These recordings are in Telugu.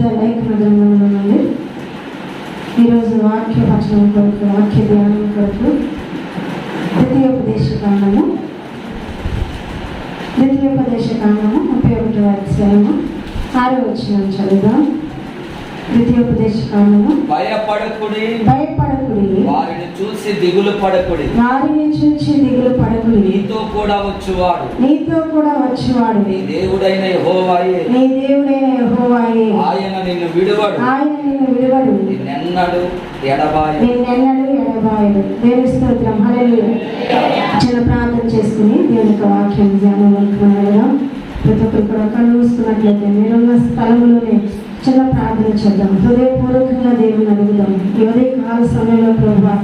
పరిశుద్ధ లేఖన గ్రంథంలో నుండి ఈరోజు వాక్య వచనం కొరకు, వాక్య ధ్యానం కొరకు ద్వితీయోపదేశ కాండము 31వ అధ్యాయము 6వ వచనం చదువుదాం. ద్వితీయోపదేశ కాండము. భయపడకుడి, వారిని చూసి దిగులు పడకుడి, నీతో కూడా వచ్చువాడు నీ దేవుడైన యెహోవాయే, ఆయన నిన్ను విడువడు, నిన్నెన్నడు ఎడబాయడు. దేవుని స్తోత్రం. హల్లెలూయా. చిన్న ప్రార్థన చేసుకుని దేవుని యొక్క వాక్యం ధ్యానంలోకి వెళ్దాం. ప్రతి ఒక్కరు కూడా కళ్ళు మూసుకున్నట్లయితే మీరున్న స్థలంలోనే చిన్న ప్రార్థన చేద్దాం. హృదయపూర్వకంగా దేవుని అడుగుదాం. ఈ ఉదయకాల సమయంలో ప్రభువా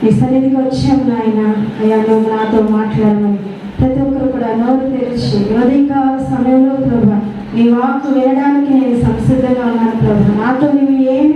నీ సన్నిధికి వచ్చాము నాయన. అయ్యా నువ్వు నాతో మాట్లాడమని ప్రతి ఒక్కరు కూడా నోరు తెరిచి ఉదయకాల సమయంలో ప్రభువా నీ వాక్కు వినడానికి నేను సంసిద్ధంగా ఉన్నాను ప్రభు. నాతో నువ్వు ఏమి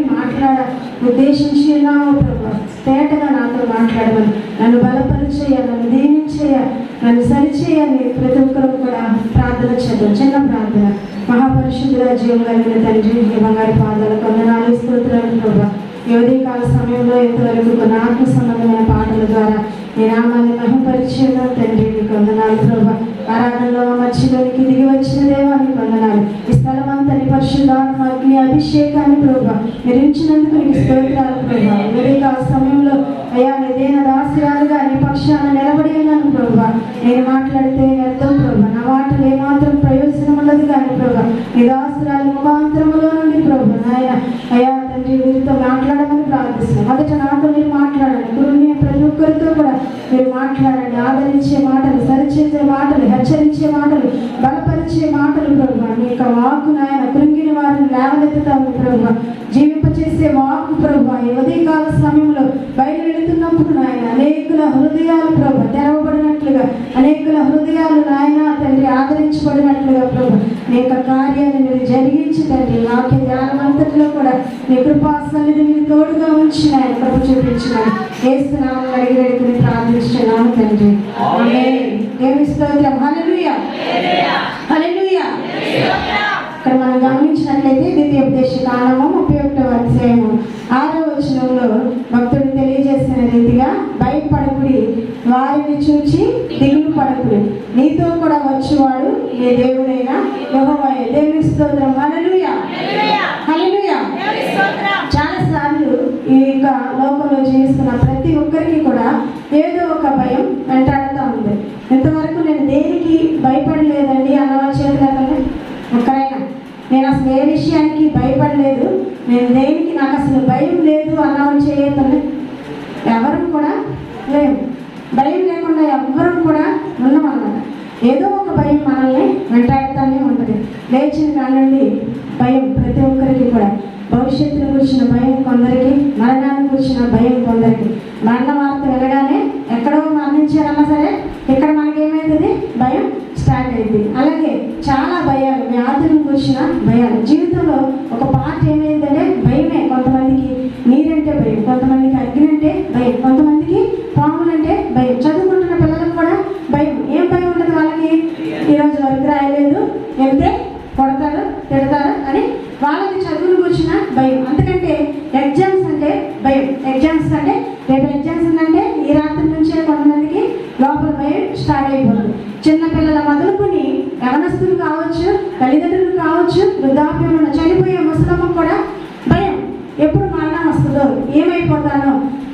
ఉద్దేశించి ఉన్నావో ప్రభు తేటగా నాతో మాట్లాడమని, నన్ను బలపరిచేయ, నన్ను దీవించేయ, నన్ను సరిచేయని ప్రతి ఒక్కరు కూడా ప్రార్థన చేద్దాం. చిన్న ప్రార్థన. మహాపరిశుద్ధుల జీవం కలిగిన తండ్రి, ఈ బంగారు పాదాలకు వందనాలు, స్తోత్రాలు ప్రభు. ఈ ఉదయకాల సమయంలో ఇంతవరకు కొన్ని ఆత్మ సంబంధమైన పాటల ద్వారా నీ నామాన్ని మహిమపరిచిన తండ్రి నీకు వందనాలు ప్రభు. ఆరాధనలో మధ్యలోనికి దిగి వచ్చిన దేవానికి వందనాలు. ఈ స్థలం అంతా నీ పరిశుద్ధాత్మ అగ్ని అభిషేకాన్ని ప్రభు మీరు ఇచ్చినందుకు నీకు స్తోత్రాలు ప్రభు. ఉదయకాల సమయంలో అయ్యా నీదేన దాసురాలుగా నీ పక్షాన నిలబడి ఉన్నాను ప్రభు. నేను మాట్లాడితే అర్థం ప్రభు, నా మాటలు ఏమాత్రం ప్రయోజనం ఉండదు కానీ ప్రభు నీ దాసురాలు ముఖాంతరములో నుండి ప్రభు నాయన అయ్యా తండ్రి వీరితో మాట్లాడమని ప్రార్థిస్తున్నాను. మొదట నాతో మీరు మాట్లాడండి. గురువుని ప్రతి ఒక్కరితో కూడా మీరు మాట్లాడండి. ఆదరించే మాటలు, సరిచేసే మాటలు, హెచ్చరించే మాటలు, బలపరిచే మాటలు ప్రభు. మీ యొక్క వాక్కు నాయన కృంగిన వారిని లేవనెత్తుతాము ప్రభు. జీవింపచేసే వాక్కు ప్రభు ఈ ఉదయకాల సమయంలో బయలు వెళుతున్నప్పుడు నాయన అనేకుల హృదయాలు ప్రభు తెరవబడినట్లుగా, అనేకుల హృదయాలు నాయన తండ్రి ఆదరించబడినట్లుగా ప్రభు మీ యొక్క కార్యాన్ని మీరు జరిగించి తండ్రి వాక్య ధ్యానం అంతటిలో కూడా మీ కృపా సన్నిధి మీరు తోడుగా ఉంచి ఆయన కృప చూపించినాను. యేసునామములో అడిగి వేడుకుని ప్రార్థిస్తున్నాను తండ్రి. ఆమేన్. దేవుని స్తోత్రం. హల్లెలూయా, హల్లెలూయా. ఇక్కడ మనం గమనించినట్లయితే ద్వితీయోపదేశ కాండము 31వ అధ్యాయము 6వ వచనంలో భక్తుడు తెలియజేసిన రీతిగా భయపడకుడి, వారిని చూచి దిగులు పడకుడి, నీతో కూడా వచ్చేవాడు నీ దేవుడైన యెహోవాయే. దేవుని స్తోత్రం. హల్లెలూయా, హల్లెలూయా. చాలా సార్లు ఈ యొక్క లోకంలో జీవిస్తున్న ప్రతి ఒక్కరికి కూడా ఏదో ఒక భయం వెంటాడుతూ ఉంది. ఇంతవరకు నేను దేనికి భయపడలేదండి అన్నవాళ్ళు చేతులకండి ఒక్కరైనా నేను అసలు ఏ విషయానికి భయపడలేదు, నేను దేనికి నాకు అసలు భయం లేదు అన్నవాళ్ళు చేయతండి. ఎవరు కూడా లేవు. భయం లేకుండా ఎవ్వరూ కూడా ఉన్నామన్నమాట. ఏదో ఒక భయం మనల్ని వెంటాడుతూనే ఉంటుంది. లేచిన కానండి భయం ప్రతి ఒక్కరికి కూడా. భవిష్యత్తును గురించిన భయం కొందరికి, మరణాన్ని గురించిన భయం కొందరికి. మరణ వార్త వినగానే ఎక్కడో మరణించారన్నా సరే ఇక్కడ మనకేమైతుంది భయం స్టార్ట్ అయింది. అలాగే చాలా భయాలు, వ్యాధులను గురించిన భయాలు. జీవితంలో ఒక పార్ట్ ఏమైందంటే భయమే. కొంతమందికి నీరంటే భయం, కొంతమందికి అగ్ని అంటే భయం, కొంతమందికి పాములంటే భయం. చదువుకుంటున్న పిల్లలకు కూడా భయం. ఏం భయం ఉండదు వాళ్ళకి? ఈరోజు వర్క్ రాయలేదు, వెళ్తే కొడతారు, తిడతారు అని వాళ్ళకి చదువును కూర్చున్న భయం. అంతకంటే ఎగ్జామ్స్ అంటే భయం. ఎగ్జామ్స్ అంటే రేపు ఎగ్జామ్స్ ఉందంటే ఈ రాత్రి నుంచే కొంతమందికి లోపల భయం స్టార్ట్ అయిపోతుంది. చిన్నపిల్లల మొదలుకొని యవనస్తులు కావచ్చు, తల్లిదండ్రులు కావచ్చు, వృద్ధాప్యంలో చనిపోయే ముసలమ్మ కూడా భయం. ఎప్పుడు మరణం వస్తుందో, ఏమైపోతానో,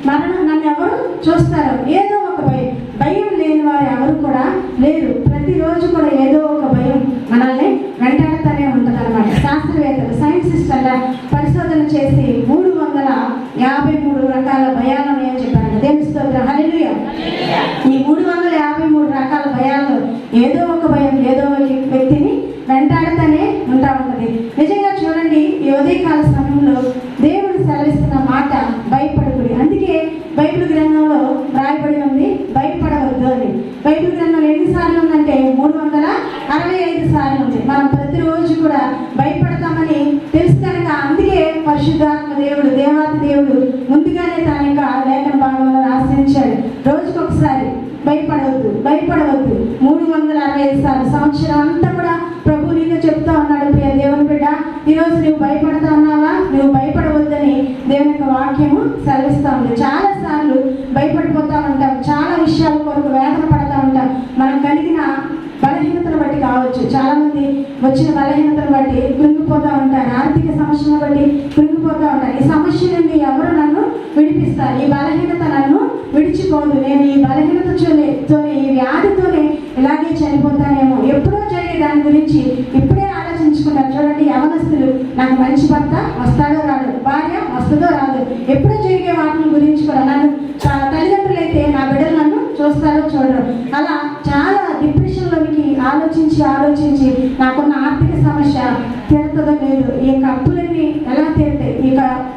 మరణం నన్ను ఎవరు చూస్తారో, ఏదో ఒక భయం. భయం లేని వారు ఎవరు కూడా లేరు. ప్రతిరోజు కూడా ఏదో ఒక భయం మనల్ని వెంటాడుతూనే ఉంటుంది అనమాట. శాస్త్రవేత్తలు, సైంటిస్టుల పరిశోధన చేసి 353 రకాల భయాలు ఉన్నాయని చెప్పారంట. దేవుని స్తోత్రం. హల్లెలూయా. ఈ 353 రకాల భయాల్లో ఏదో ఒక భయం ఏదో ఒక వ్యక్తిని వెంటాడుతూనే ఉంటా ఉంటుంది. నిజంగా చూడండి, ఈ ఉదయకాల సమయంలో దేవుడు సెలవిస్తున్న మాట భయపడకుడి. అందుకే బైబిల్ గ్రంథంలో రాయబడి ఉంది భయపడవద్దు అని. బైబిల్ గ్రంథంలో ఎన్నిసార్లు ఉందంటే 365 సార్లు ఉంది. మనం ప్రతిరోజు కూడా భయపడతామని తెలుసు కనుక అందుకే పరిశుద్ధాత్మ దేవుడు, దేవాతి దేవుడు ముందుగానే తన యొక్క లేఖన భాగంలో ఆశ్రయించాడు. రోజుకొకసారి భయపడవద్దు, భయపడవద్దు. 365 సార్లు సంవత్సరం అంతా కూడా ప్రభు నీతో చెప్తా ఉన్నాడు. ప్రియ దేవుని బిడ్డ, ఈరోజు నువ్వు భయపడతా ఫలిస్తూ ఉంది. చాలాసార్లు భయపడిపోతూ ఉంటాం, చాలా విషయాల కొరకు వేదన పడతా ఉంటాం. మనం కలిగిన బలహీనతను బట్టి కావచ్చు, చాలామంది వచ్చిన బలహీనతను బట్టి కృంగిపోతూ ఉంటారు, ఆర్థిక సమస్యను బట్టి కృంగిపోతూ ఉంటారు. ఈ సమస్య నుండి ఎవరు నన్ను విడిపిస్తారు? ఈ బలహీనత నన్ను విడిచిపోదు, నేను ఈ బలహీనతతోనే ఈ వ్యాధితోనే ఇలాగే చనిపోతానేమో, ఎప్పుడో జరిగే దాని గురించి ఇప్పుడే ఆలోచించుకుంటారు. చూడండి, యవనస్తులు, నాకు మంచి భర్త వస్తాడో రాడు, భార్య వస్తుందో రాదు, ఎప్పుడో జరిగే వాటిని గురించి కూడా నన్ను తల్లిదండ్రులు అయితే నా బిడ్డలు నన్ను చూస్తారో చూడరు, అలా చాలా డిప్రెషన్లోనికి ఆలోచించి నాకున్న ఆర్థిక సమస్య తీరుతుందో లేదు, ఈ అప్పులన్నీ ఎలా తీరుతాయి,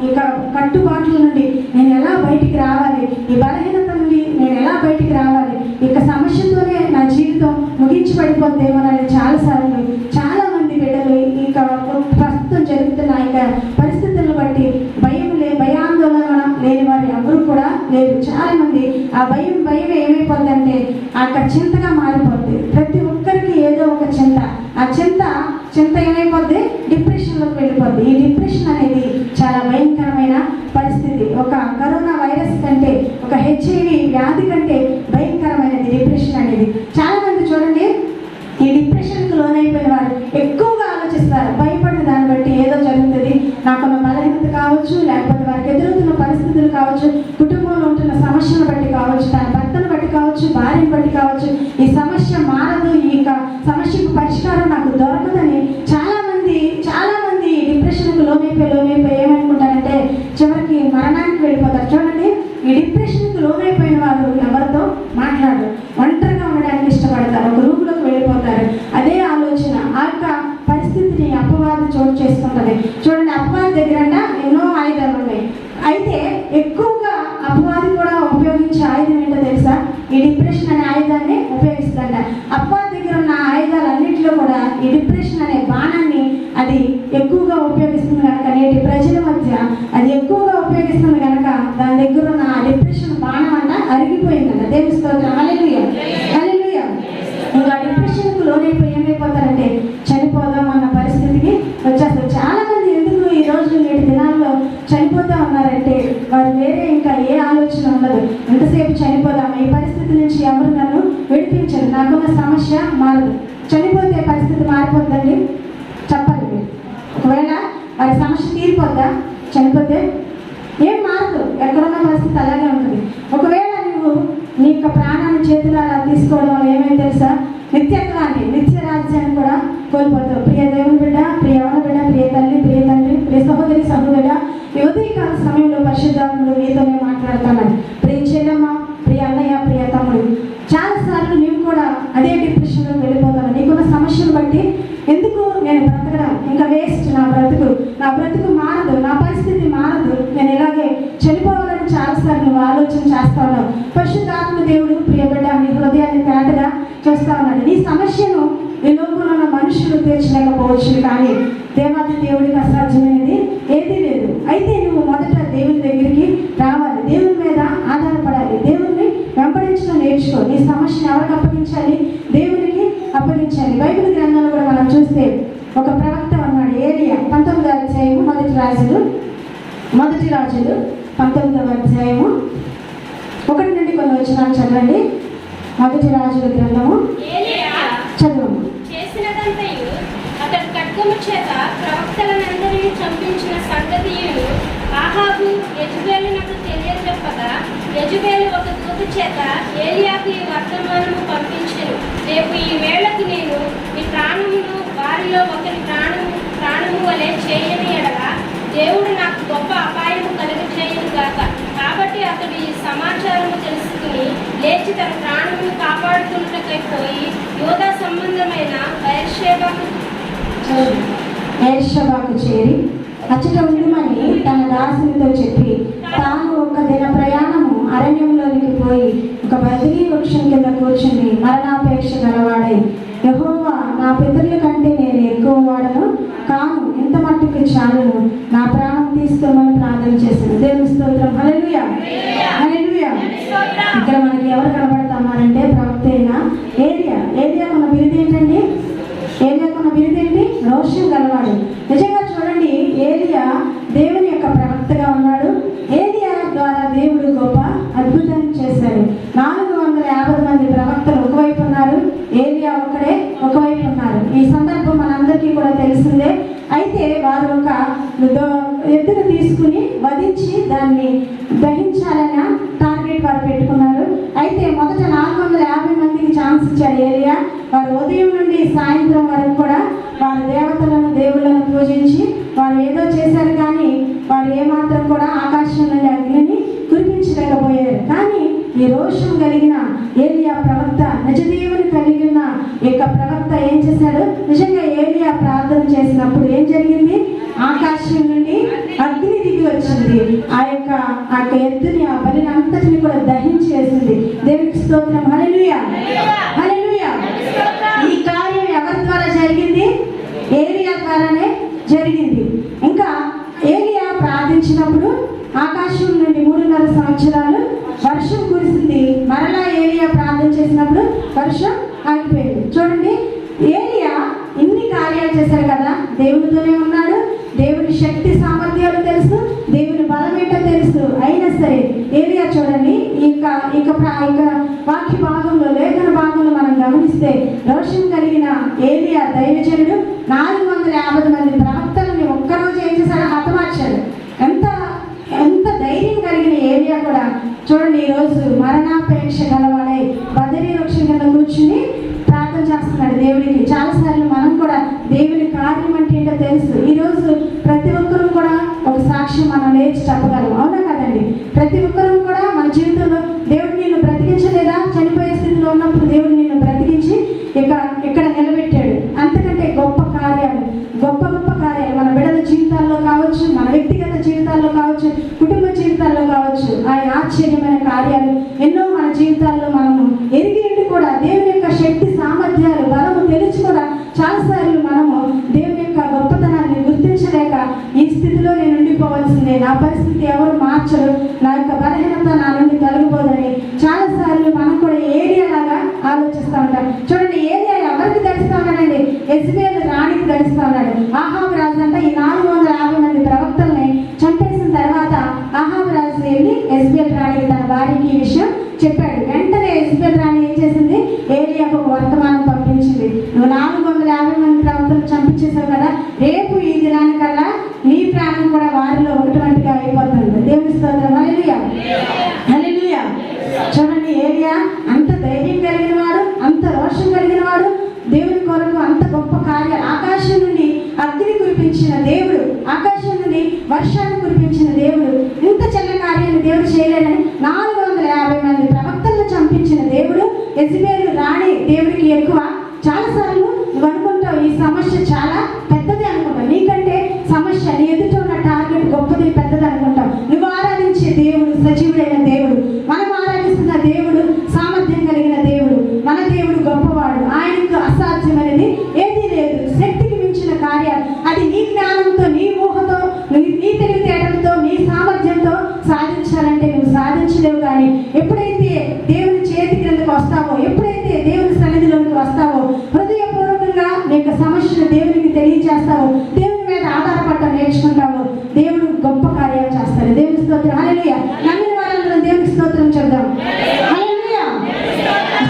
ఇక కట్టుబాట్ల నుండి నేను ఎలా బయటికి రావాలి, ఈ బలహీనత నుండి నేను ఎలా బయటికి రావాలి, ఇక సమస్యతోనే నా జీవితం ముగించబడిపోతేమోనని చాలా మంది బిడ్డలు ఇక ప్రస్తుతం జరుగుతున్న ఇక పరిస్థితులను బట్టి భయాందోళన లేని వారు ఎవరు కూడా లేరు. చాలా మంది ఆ భయం ఏమైపోతుందంటే అక్కడ చింతగా మారిపోద్ది. ప్రతి ఒక్కరికి ఏదో ఒక చింత, ఆ చింత ఏమైపోద్ది, డిప్రెషన్లోకి వెళ్ళిపోద్ది. ఈ డిప్రెషన్ అనేది చాలా భయంకరమైన పరిస్థితి. ఒక కరోనా వైరస్ కంటే, ఒక HIV వ్యాధి కంటే భయంకరమైనది డిప్రెషన్ అనేది. చాలా మంది చూడండి, ఈ డిప్రెషన్కి లోనైపోయిన వారు ఎక్కువగా ఆలోచిస్తారు. భయపడిన దాన్ని బట్టి ఏదో జరుగుతుంది, నాకున్న బలహీనత కావచ్చు, లేకపోతే వారికి ఎదురవుతున్న పరిస్థితులు కావచ్చు, కుటుంబంలో ఉంటున్న సమస్యను బట్టి కావచ్చు, తన భర్తను బట్టి కావచ్చు, భార్యను బట్టి కావచ్చు, ఈ సమస్య మారదు, ఈ సమస్యకు పరిష్కారం నాకు దొరకదని చాలా మంది డిప్రెషన్కు లోనైపోయి ఏమనుకుంటారంటే చివరికి మరణానికి వెళ్ళిపోతారు. చూడండి, ఈ డిప్రెషన్కి లోనైపోయిన వారు ఎవరితో మాట్లాడరు, ఒంటరిగా ఉండడానికి ఇష్టపడతారు, ఒక రూమ్లోకి వెళ్ళిపోతారు. అదే ఆలోచన ఆ యొక్క పరిస్థితిని అపవాది చోటు చేసుకుంటుంది. చూడండి, అపవాది దగ్గర ఎన్నో ఆయుధాలు ఉన్నాయి, అయితే ఎక్కువగా అపవాది కూడా ఉపయోగించే ఆయుధం ఏంటో తెలుసా? ఈ డిప్రెషన్ అనే ఆయుధాన్ని ఉపయోగిస్తుందంట. అపవాది దగ్గర ఉన్న ఆయుధాలన్నింటిలో కూడా ఈ డిప్రెషన్ అనే బాణాన్ని అది ఎక్కువగా ఉపయోగిస్తుంది కనుక, నేటి ప్రజల మధ్య అది ఎక్కువగా ఉపయోగిస్తుంది కనుక దాని దగ్గర ఉన్న ఆ డిప్రెషన్ బాణం అంట అరిగిపోయిందంట. దేవుని స్తోత్రం, హల్లెలూయా హల్లెలూయా. ఇంకా డిప్రెషన్కు లోనైపోయి ఏమైపోతారంటే చనిపోదాం అన్న పరిస్థితికి వచ్చేస్తారు. చాలా మంది ఎందుకు ఈ రోజు నేటి దినాల్లో చనిపోతా ఉన్నారంటే వారు వేరే ఇంకా ఏ ఆలోచన ఉండదు, ఎంతసేపు చనిపోదాం, ఈ పరిస్థితి నుంచి ఎవరు నన్ను విడిపించరు, నాకున్న సమస్య మారదు. చనిపోతే పరిస్థితి మారిపోద్దండి, చెప్పాలి మీరు. ఒకవేళ వారి సమస్య తీరిపోద్దా? చనిపోతే ఏం మారదు, ఎక్కడున్న పరిస్థితి అలాగే ఉంటుంది. ఒకవేళ నువ్వు నీ యొక్క ప్రాణాన్ని చేతులారా తీసుకోవడం వల్ల ఏమైంది తెలుసా? నిత్యత్వాన్ని, నిత్య రాజ్యాన్ని కూడా కోల్పోతావు. ప్రియ దేవుని బిడ్డ, ప్రియ యవన బిడ్డ, ప్రియ తల్లి, ప్రియ తండ్రి, ప్రియ సహోదరి సహోదరుడ, ఈ ఉదయకాల సమయంలో పరిశుద్ధాత్ముడు నీతోనే మాట్లాడుతున్నాడు. ప్రియ చెల్లెమ్మ, ప్రియ అన్నయ్య, ప్రియ తమ్ముడు, చాలాసార్లు నీవు కూడా అదే డిప్రెషన్లో వెళ్ళిపోతాను. నీకున్న సమస్యను బట్టి ఎందుకు నేను బ్రతకడం, ఇంకా వేస్ట్, నా బ్రతుకు మారదు, నా పరిస్థితి మారదు, నేను ఇలాగే చనిపోవాలని చాలాసార్లు నువ్వు ఆలోచన చేస్తా ఉన్నావు. పరిశుద్ధాత్మ దేవుడు ప్రియ బిడ్డ నీ హృదయాన్ని తేటగా చేస్తా ఉన్నాడు. నీ సమస్యను ఈ లోకంలో ఉన్న మనుషులు తీర్చలేకపోవచ్చు, కానీ దేవాది దేవుడికి అసాధ్యమైనది ఏదీ లేదు. అయితే నువ్వు మొదట దేవుని దగ్గరికి రావాలి, దేవుని మీద ఆధారపడాలి, దేవుణ్ణి వెంబడించడం నేర్చుకో. నీ సమస్యను ఎవరికి అప్పగించాలి? దేవునికి అప్పగించాలి. బైబిల్ గ్రంథంలో కూడా మనం చూస్తే ఒక ప్రవక్త ఉన్నాడు, ఏలియా. 19వ అధ్యాయము మొదటి రాజులు 19వ అధ్యాయము 1 నుండి కొన్ని వచనాలు చదవండి. మొదటి రాజుల గ్రంథము చదువు. అతడు ఖడ్గము చేత ప్రవక్తలనందరినీ చంపించిన సంగతియులు ఆహాబు యెజెబెలునకు తెలియజెప్పగా, యెజెబెలు ఒక దూత చేత ఏలియాకు ఈ వర్తమానము పంపించెను. రేపు ఈ వేళకి నేను ఈ ప్రాణమును వారిలో ఒకరి ప్రాణము వలె చేయని ఎడల దేవుడు నాకు గొప్ప అపాయము కలుగచేయును గాక. కాబట్టి అతడు ఈ సమాచారము తెలుసుకుని లేచి తన ప్రాణమును కాపాడుకున్నటకై పోయి యోధా సంబంధమైన బెర్షెబాకు చేరి అచ్చట ఉండుమని తన దాసునితో చెప్పి, తాను ఒక దిన ప్రయాణము అరణ్యంలోనికి పోయి ఒక బదిలీ వృక్షం కింద కూర్చుని మరణాపేక్ష గలవాడై, యెహోవా, నా పితరుల కంటే నేను ఎక్కువ వాడను కాను, ఎంత మట్టుకు చాలును, నా ప్రాణం తీసుకోమని ప్రార్థన చేశాను. దేవుని స్తోత్రం, హల్లెలూయా హల్లెలూయా. ఇక్కడ మనకి ఎవరు కనబడతామారంటే ప్రవక్త అయిన ఏలియా. ఏలియాకున్న బిరుదు ఏంటండి? ఏలియాకున్న బిరుదు ఏంటి? రోషం గలవాడు. నిజంగా చూడండి, ఏలియా దేవుని యొక్క ప్రవక్తగా ఉన్నాడు. ఏలియా ద్వారా కూడా తెలిసిందే. అయితే వారు ఒక ఎద్దును తీసుకుని వధించి దాన్ని దహించాలన్న టార్గెట్ వారు పెట్టుకున్నారు. అయితే మొదట 450 మందికి ఛాన్స్ ఇచ్చారు ఏలియా. వారు ఉదయం నుండి సాయంత్రం వరకు కూడా వారి దేవతలను దేవుళ్ళను పూజించి వారు ఏదో చేశారు, కానీ వారు ఏమాత్రం కూడా ఆకాశం నుండి అగ్నిని కురిపించలేకపోయారు. కానీ ఈ రోషం కలిగిన ఏలియా ప్రవక్త, నిజదేవుని కలిగిన యొక్క ప్రవక్త ఏం చేశాడు? నిజంగా ఏలియా ప్రార్థన చేసినప్పుడు ఏం జరిగింది? ఆకాశం నుండి అగ్ని దిగి వచ్చింది. ఆ యొక్క ఎద్దుని, ఆ బలిని అంతటిని కూడా దహించేసింది. దేవునికి స్తోత్రం. హల్లెలూయా, హల్లెలూయా. ఈ కార్యం ఎవరి ద్వారా జరిగింది? ఏలియా ద్వారానే జరిగింది. ఇంకా ఏలియా ప్రార్థించినప్పుడు ఆకాశం నుండి 3.5 సంవత్సరాలు వర్షం కురిసింది. మరలా ఏలియా ప్రార్థన చేసినప్పుడు వర్షం ఆగిపోయింది. చూడండి, ఏలియా ఇన్ని కార్యాలు చేశారు కదా, దేవునితోనే ఉన్నాడు, దేవుని శక్తి సామర్థ్యాలు తెలుసు, దేవుని బలం ఏంటో తెలుసు. అయినా సరే ఏలియా చూడండి, ఇక వాక్య భాగంలో, లేఖన భాగంలో మనం గమనిస్తే రోషం కలిగిన ఏలియా దైవజనుడు 450 మంది ప్రవక్తలని ఒక్కరోజు ఏం చేశాడు? హతమార్చాడు. ఎంత ధైర్యం కలిగిన ఏలియా కూడా చూడండి, ఈరోజు మరణాపేక్ష గలవాడై బదరీ వృక్షం కింద కూర్చుని ప్రార్థన చేస్తున్నాడు దేవుడికి. చాలాసార్లు మనం కూడా దేవుని కార్యం అంటే ఏంటో తెలుసు. ఈరోజు ప్రతి ఒక్కరూ కూడా ఒక సాక్ష్యం మనం లేచి చెప్పగలం, అవునా కదండి? ప్రతి ఒక్కరూ కూడా మన జీవితంలో దేవుడు నిన్ను బ్రతికించలేదా? చనిపోయే స్థితిలో ఉన్నప్పుడు దేవుడు నిన్ను బ్రతికించి ఇక్కడ నిలబెట్టాడు. అంతకంటే గొప్ప కార్యాలు, గొప్ప గొప్ప కార్యాలు మన బిడ్డల జీవితాల్లో కావచ్చు, మన వ్యక్తిగత జీవితాల్లో కావచ్చు, కుటుంబ జీవితాల్లో కావచ్చు, ఆయన ఆశ్చర్యమైన కార్యాలు ఎన్నో మన జీవితాల్లో మనము ఎరిగి కూడా దేవుని యొక్క శక్తి సామర్థ్యాలు బలము తెలిసి కూడా చాలాసార్లు మనము దేవుని యొక్క గొప్పతనాన్ని గుర్తించలేక ఈ స్థితిలో నేను ఉండిపోవాల్సిందే, నా పరిస్థితి ఎవరు మార్చరు, నా యొక్క బలహీనత నా నుండి తొలగిపోదని చాలాసార్లు మనం కూడా ఏలియా లాగా ఆలోచిస్తూ ఉంటాం. చూడండి, ఏలియా ఎవరికి తెలుస్తా ఉన్నాడండి? యెజబెలు రాణికి తెలుస్తా ఉన్నాడు. ఆహాబు రాజు అంతా ఈ 450 మంది ప్రవక్తల్ని చంపేసిన తర్వాత ఆహాబు రాజు వెళ్ళి యెజబెలు రాణికి తన భార్యకి ఈ విషయం చెప్పాడు. వెంటనే యెజబెలు రాణి ఏం చేసింది? ఏలియాకు ఒక వర్తమానం పంపించింది. నువ్వు 450 మంది ప్రవక్తలు చంపించేసావు కదా, రేపు ఈ దినానికల్లా నీ ప్రాణం కూడా వారిలో ఒకటిగా అయిపోతుంది. దేవుని స్తోత్రం. హల్లెలూయా, హల్లెలూయా. చూడండి, ఏలియా అంత ధైర్యం కలిగిన వాడు, అంత రోషం కలిగిన వాడు, దేవుని కొరకు అంత గొప్ప కార్యాలు, ఆకాశం నుండి అగ్ని కురిపించిన దేవుడు, ఆకాశం నుండి వర్షాన్ని కురిపించిన దేవుడు, ఇంత చిన్న కార్యాన్ని దేవుడు చేయలేదని 450 మంది ప్రవక్తలను చంపించిన దేవుడు, యెజబెలు రాణి దేవుడికి ఎక్కువ. చాలాసార్లు నువ్వు అనుకుంటావు ఈ సమస్య చాలా పెద్దది అనుకుంటావు, నీకంటే సమస్య, నీ ఎదుట ఉన్న టార్గెట్ గొప్పది, పెద్దది అనుకుంటావు. నువ్వు ఆరాధించే దేవుడు సజీవుడైన దేవుడు, మనం ఆరాధిస్తున్న దేవుడు సామర్థ్యం కలిగిన దేవుడు, మన దేవుడు గొప్పవాడు, ఆయనకు అసాధ్యమైనది ఏదీ లేదు. శక్తికి మించిన కార్యాలు అది నీ జ్ఞానంతో, నీ ఊహతో, నీ తెలివితేటలతో, నీ సామర్థ్యంతో సాధించాలంటే నువ్వు సాధించలేవు. కానీ ఎప్పుడైతే దేవుని చేతి క్రిందకు వస్తావో, ఎప్పుడైతే దేవుని సన్నిధిలోకి వస్తావో, హృదయపూర్వకంగా నీ యొక్క సమస్యను దేవునికి తెలియజేస్తావో, దేవుని మీద ఆధారపడటం నేర్చుకుంటావో, దేవుడు గొప్ప కార్యాలు చేస్తాడు. దేవుని స్తోత్రం. హల్లెలూయా. నమ్మిన వారందరూ దేవునికి స్తోత్రం చెప్దాం. హల్లెలూయా.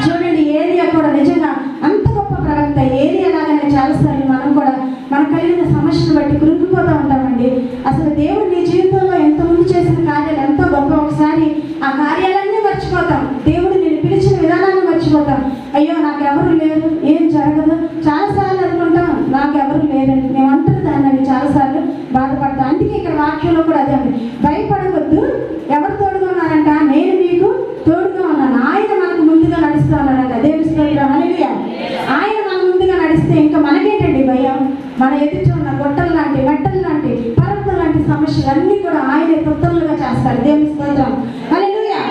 చూడండి, ఏలియా కూడా నిజంగా అంత గొప్ప ప్రవక్త. ఏలియా లాగానే చాలాసార్లు మనం కూడా మన కలిగిన సమస్యను బట్టి కృంగిపోతూ ఉంటామండి. అసలు దేవుడు నీ జీవితంలో ఎంతమంది చేసిన కార్యాలు ఎంతో గొప్ప. ఒకసారి ఆ కార్యాలన్నీ మర్చిపోతాం, దేవుడు నేను పిలిచిన విధానాన్ని మర్చిపోతాం. అయ్యో నాకు ఎవరు లేరు, ఏం జరగదు. చాలాసార్లు అనుకుంటాం నాకు ఎవరు లేరండి, మేము అంటారు దాన్ని చాలాసార్లు బాధపడతాం. అందుకే ఇక్కడ వాక్యంలో కూడా అదే ఉంది, భయపడవద్దు, ఎవరు తోడుగా ఉన్నారంట? నేను మీకు తోడుగా ఉన్నాను. ఆయన మనకు ముందుగా నడుస్తూ ఉన్నాడంట. దేవుని స్తోత్రం. హల్లెలూయా. ఆయన మన ముందుగా నడిస్తే ఇంకా మనకేంటండి భయం? మన ఎదుట ఉన్న గొట్టలు లాంటి, మెట్టలు లాంటి, పర్వతం లాంటి సమస్యలన్నీ కూడా ఆయనే తొత్తలుగా చేస్తాడు. దేవుని స్తోత్రం. హల్లెలూయా.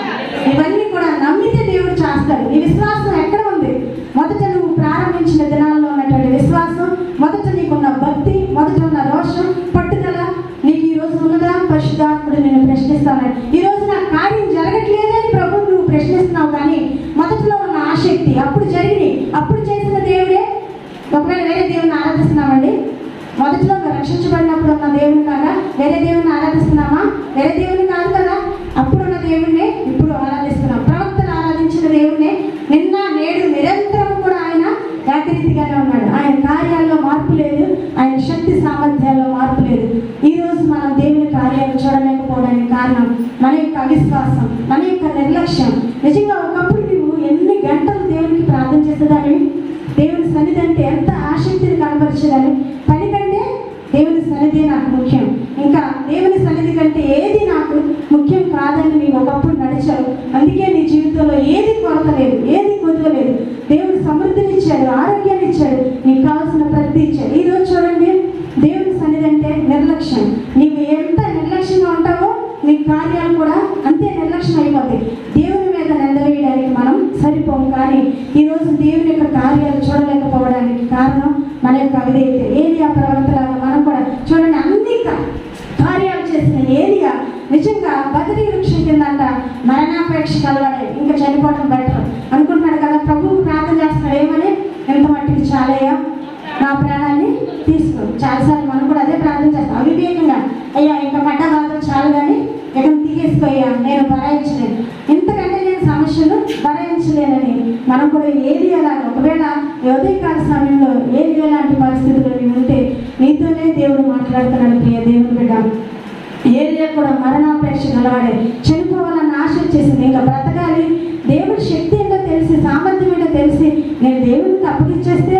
ఇవన్నీ కూడా నమ్మితే దేవుడు చేస్తాడు. నీ విశ్వాసం ఎక్కడ ఉంది? మొదట నువ్వు ప్రారంభించిన దినాల్లో ఉన్నటువంటి విశ్వాసం, మొదట నీకున్న భక్తి, మొదట ఉన్న రోషం, పట్టుదల నీకు ఈ రోజు ఉన్నదా? పరిశుద్ధాత్ముడు నేను ప్రశ్నిస్తాను. ఈ రోజు నా కార్యం జరగట్లేదని ప్రభు నువ్వు ప్రశ్నిస్తున్నావు, కానీ మొదట్లో ఉన్న ఆసక్తి అప్పుడు జరిగి అప్పుడు చేసిన దేవుడే. ఒకవేళ వేరే దేవుని ఆరాధిస్తున్నామండి, మొదట్లో రక్షించబడినప్పుడు ఉన్న దేవుని కాగా వేరే దేవుని ఆరాధిస్తున్నామా? వేరే దేవుని కాదు కదా, అప్పుడున్న దేవుణ్ణే ఇప్పుడు ఆరాధిస్తున్నాం. ప్రవక్తలు ఆరాధించిన దేవుణ్ణే నిన్న నేడు నిరంతరం కూడా ఆయన ఏకరీతిగానే ఉన్నాడు. ఆయన కార్యాల్లో మార్పు లేదు, ఆయన నిర్లక్ష్యం. నిజంగా ఒకప్పుడు నువ్వు ఎన్ని గంటలు దేవునికి ప్రార్థన చేసేదానివి, దేవుని సన్నిధి అంటే ఎంత ఆసక్తిని కనపరిచేదాన్ని. పని కంటే దేవుని సన్నిధి నాకు ముఖ్యం, ఇంకా దేవుని సన్నిధి కంటే ఏది నాకు ముఖ్యం కాదని నీవు ఒకప్పుడు నడిచావు. అందుకే నీ జీవితంలో ఏది కొరత లేదు, ఏది కుదరలేదు. దేవుడు సమృద్ధిని ఇచ్చాడు, ఆరోగ్యాన్ని ఇచ్చాడు, నీకు కావాల్సిన ప్రతి ఇచ్చాడు. ఈరోజు చూడండి, దేవుని సన్నిధి అంటే నిర్లక్ష్యం. నీవు ఎంత నిర్లక్ష్యంగా ఉంటావో నీ కార్యాలు కూడా అంతే నిర్లక్ష్యం అయిపోతాయి. దేవుని మీద నిందవేయడానికి మనం సరిపోం. కానీ ఈరోజు దేవుని యొక్క కార్యాలు చూడలేకపోవడానికి కారణం మన యొక్క అవిధేయత. ఏలియా ప్రవర్తనలాగా మనం కూడా చూడండి, అన్ని కార్యాలు చేసిన ఏలియా నిజంగా బదిలీ వృక్షం కిందంట మరణాపేక్ష కలవాడే, ఇంకా చనిపోవడం బెటర్ అనుకుంటున్నాడు కదా. ప్రభువుకు ప్రార్థన చేస్తున్నాడు ఏమని, ఎంత మట్టికి చాలయ్యా నా ప్రాణాన్ని తీసుకో. చాలాసార్లు మనం కూడా అదే ప్రార్థన చేస్తాం అవివేకంగా, అయ్యా ఇంకా పడ్డ బాధ చాలు కానీ ఇక తీసేసుకోయ్యా, నేను భరాయించలేను, ఇంతకంటే నేను సమస్యలు భరాయించలేనని మనం కూడా ఏది అలాగా. ఒకవేళ ఉదయకాల సమయంలో ఏది ఎలాంటి పరిస్థితుల్లో నీవు ఉంటే నీతోనే దేవుడు మాట్లాడుతున్నాడు. ప్రియ దేవుని బిడ్డ, ఏరియా కూడా మరణాపేక్ష గలవాడే, చనిపోవాలని ఆశ చేసింది, ఇంకా బ్రతకాలి, దేవుడి శక్తి ఏంటో తెలిసి సామర్థ్యం ఏంటో తెలిసి నేను దేవునికి అప్పగిచ్చేస్తే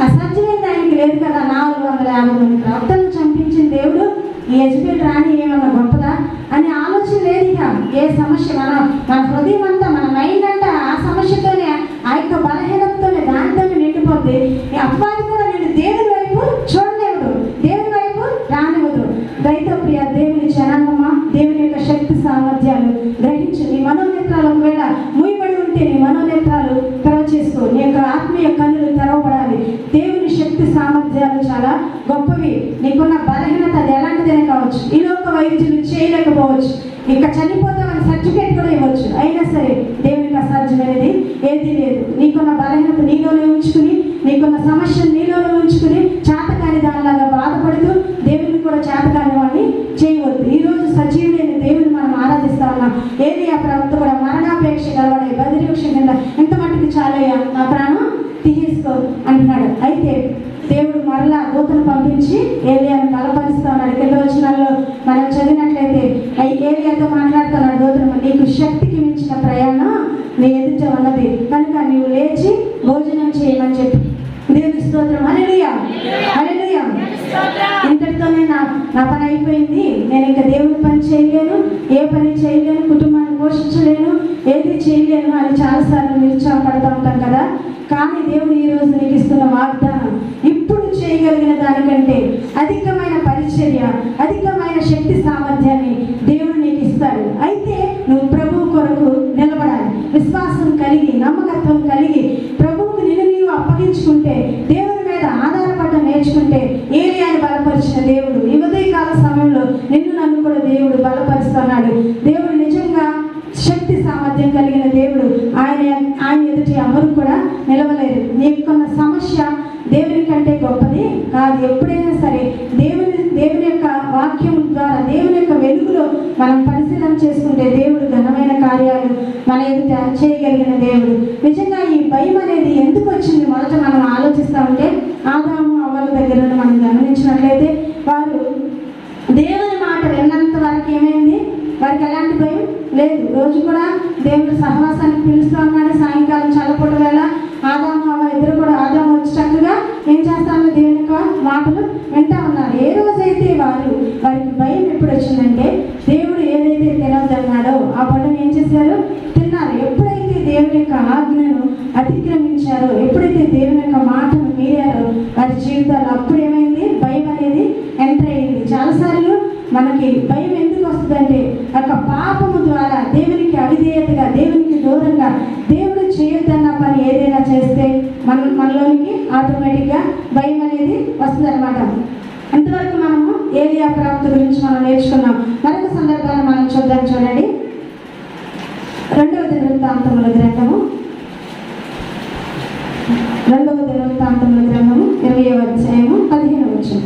అసాధ్యమైంది ఆయనకి లేదు కదా. 450 మంది ప్రవక్తలను చంపించిన దేవుడు ఈ యెజబెల్ రాణి ఏమన్నా గొప్పదా అని ఆలోచన లేదు. ఇక ఏ సమస్య మన హృదయం అంతా, మన మైండ్ అంతా ఆ సమస్యతోనే, ఆ యొక్క బలహీనతతోనే, దానితోనే నిండిపోద్ది. ఈ అపవాది కూడా నేను దేవుని వైపు చూడలేడు, దేవుని వైపు రానివ్వదు. దైత ప్రియ దేవుని జనాంగమా, దేవుని యొక్క శక్తి సామర్థ్యాలు గ్రహించు. నీ మనోనేత్రాలు ఒకవేళ మూయబడి ఉంటే నీ మనోనేత్రాలు తెరవ చేసుకో. నీ యొక్క ఆత్మీయ కన్నులు తెరవబడాలి. దేవుని శక్తి సామర్థ్యాలు చాలా గొప్పవి. నీకున్న బలహీనత అది ఎలాంటిదైనా కావచ్చు, ఈ లోక వైద్యులు చేయలేకపోవచ్చు, ఇంకా చనిపోతామని సర్టిఫికేట్ కూడా ఇవ్వచ్చు, అయినా సరే దేవునికి అసాధ్యమైనది ఏది లేదు. నీకున్న బలహీనత నీలోనే ఉంచుకుని, నీకున్న సమస్యను నీలోనే ఉంచుకుని చేతకాని దానిలాగా బాధపడుతూ దేవుని కూడా చేతకాని వాడిని చేయవద్దు. ఈరోజు సజీవుడైన దేవుని మనం ఆరాధిస్తా ఉన్నాం. ఏలియా ప్రవక్త కూడా మరణాపేక్ష గలవాడే, బదిలీ వృక్షం కింద ఎంత మట్టికి చాలయ్యా నా ప్రాణం తీసేసుకో అంటున్నాడు. అయితే దేవుడు మరలా దూతను పంపించి ఏలియాను బలపరుస్తా ఉన్నాడు. కింద వచనాల్లో మనం చదివినట్లయితే ఏలియాతో మాట్లాడుతున్నాడు దూతను, నీకు శక్తికి మించిన ప్రయాణం నీ ఎదుట ఉన్నది కనుక నీవు లేచి భోజనం చేయమని చెప్పి. దేవుని స్తోత్రం. హల్లెలూయా, హల్లెలూయా. ఇంతటితోనే నా పని అయిపోయింది, నేను ఇంకా దేవుని పని చేయలేను, ఏ పని చేయలేను, కుటుంబాన్ని పోషించలేను, ఏది చేయలేను అని చాలాసార్లు నిరుత్సాహపడుతూ ఉంటాం కదా. కానీ దేవుడు ఈరోజు నీకు ఇస్తున్న వాగ్దానం, ఇప్పుడు చేయగలిగిన దానికంటే అధికమైన పరిచర్య, అధికమైన శక్తి సామర్థ్యాన్ని దేవుడు నీకు ఇస్తాడు. అయితే నువ్వు ప్రభువు కొరకు నిలబడాలి, విశ్వాసం కలిగి, నమ్మకత్వం కలిగి ప్రభువుకు నిన్ను నీవు అప్పగించుకుంటే, దేవుని మీద ఆధారపడడం నేర్చుకుంటే ఏలియాని బలపరిచిన దేవుడు ఈ ఉదయకాల సమయంలో నిన్ను నన్ను కూడా దేవుడు బలపరుస్తున్నాడు. దేవుడు నిజంగా శక్తి సామర్థ్యం కలిగిన దేవుడు. ఆయన ఎదుటి ఎవరు కూడా నిలవలేరు. నీకున్న సమస్య దేవుని కంటే గొప్పది కాదు. ఎప్పుడైనా సరే దేవుని యొక్క వాక్యం ద్వారా, దేవుని యొక్క వెలుగులో మనం పరిశీలన చేసుకుంటే దేవుడు ఘనమైన కార్యాలు మన ఎదుట చేయగలిగిన దేవుడు. నిజంగా ఈ భయం అనేది ఎందుకు వచ్చింది మొదట మనం ఆలోచిస్తూ ఉంటే, ఆదాము అవ్వల దగ్గర మనం గమనించినట్లయితే వారు దేవుని మాట విన్నంత వరకు ఏమైంది, వారికి ఎలాంటి భయం లేదు. రోజు కూడా దేవుడు సహవాసానికి పిలుస్తూ ఉన్నాడు. సాయంకాలం చల్లపూట వేళ ఆదాము అవ్వ ఇద్దరు కూడా, ఆదాము వచ్చి చక్కగా ఏం చేస్తామో దేవుని యొక్క మాటలు వింటా ఉన్నారు. ఏ రోజైతే వారికి భయం ఎప్పుడు వచ్చిందంటే, దేవుడు ఏదైతే తినొద్దన్నాడో ఆ పండును ఏం చేశారు, తిన్నారు. ఎప్పుడైతే దేవుని యొక్క ఆజ్ఞను అతిక్రమించారో, ఎప్పుడైతే దేవుని యొక్క మాటను మీరారో వారి జీవితాలు అప్పుడు ఏమైంది, భయం అనేది ఎంటర్ అయింది. చాలాసార్లు మనకి భయం ఎందుకు వస్తుందంటే, ఒక పాపము ద్వారా దేవునికి అవిధేయతగా, దేవునికి దూరంగా, దేవుడు చేయొద్దన్న పని ఏదైనా చేస్తే మనలోనికి ఆటోమేటిక్గా భయం అనేది వస్తుంది అనమాట. ఇంతవరకు మనము ఏలియా ప్రవక్త గురించి మనం నేర్చుకున్నాం. మరొక సందర్భాన్ని మనం చూద్దాం. చూడండి, 2వ దినవృత్తాంతముల గ్రంథము 20వ అధ్యాయము 15వ వచనం.